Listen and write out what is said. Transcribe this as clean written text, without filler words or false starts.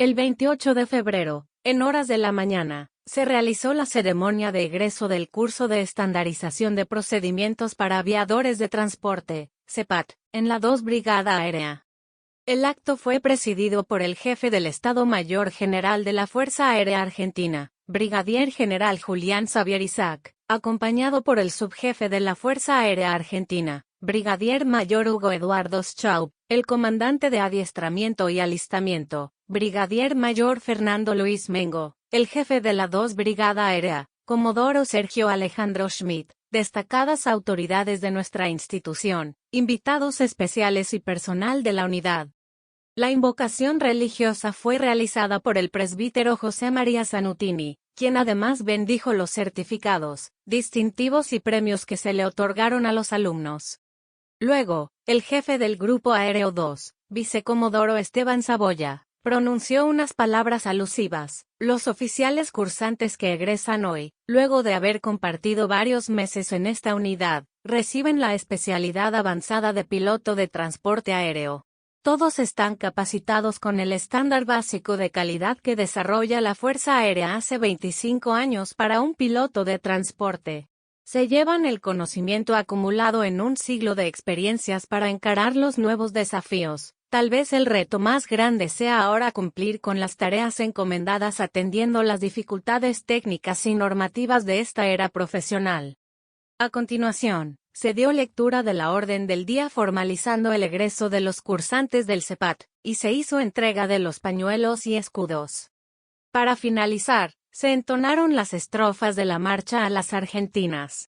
El 28 de febrero, en horas de la mañana, se realizó la ceremonia de egreso del curso de estandarización de procedimientos para aviadores de transporte, CEPAT, en la 2 Brigada Aérea. El acto fue presidido por el jefe del Estado Mayor General de la Fuerza Aérea Argentina, Brigadier General Julián Xavier Isaac, acompañado por el subjefe de la Fuerza Aérea Argentina, Brigadier Mayor Hugo Eduardo Schaub, el comandante de adiestramiento y alistamiento, Brigadier Mayor Fernando Luis Mengo, el jefe de la 2 Brigada Aérea, Comodoro Sergio Alejandro Schmidt, destacadas autoridades de nuestra institución, invitados especiales y personal de la unidad. La invocación religiosa fue realizada por el presbítero José María Zanutini, quien además bendijo los certificados, distintivos y premios que se le otorgaron a los alumnos. Luego, el jefe del Grupo Aéreo 2, vicecomodoro Esteban Saboya, pronunció unas palabras alusivas. Los oficiales cursantes que egresan hoy, luego de haber compartido varios meses en esta unidad, reciben la especialidad avanzada de piloto de transporte aéreo. Todos están capacitados con el estándar básico de calidad que desarrolla la Fuerza Aérea hace 25 años para un piloto de transporte. Se llevan el conocimiento acumulado en un siglo de experiencias para encarar los nuevos desafíos. Tal vez el reto más grande sea ahora cumplir con las tareas encomendadas atendiendo las dificultades técnicas y normativas de esta era profesional. A continuación, se dio lectura de la orden del día formalizando el egreso de los cursantes del CEPAT, y se hizo entrega de los pañuelos y escudos. Para finalizar, se entonaron las estrofas de la marcha a las argentinas.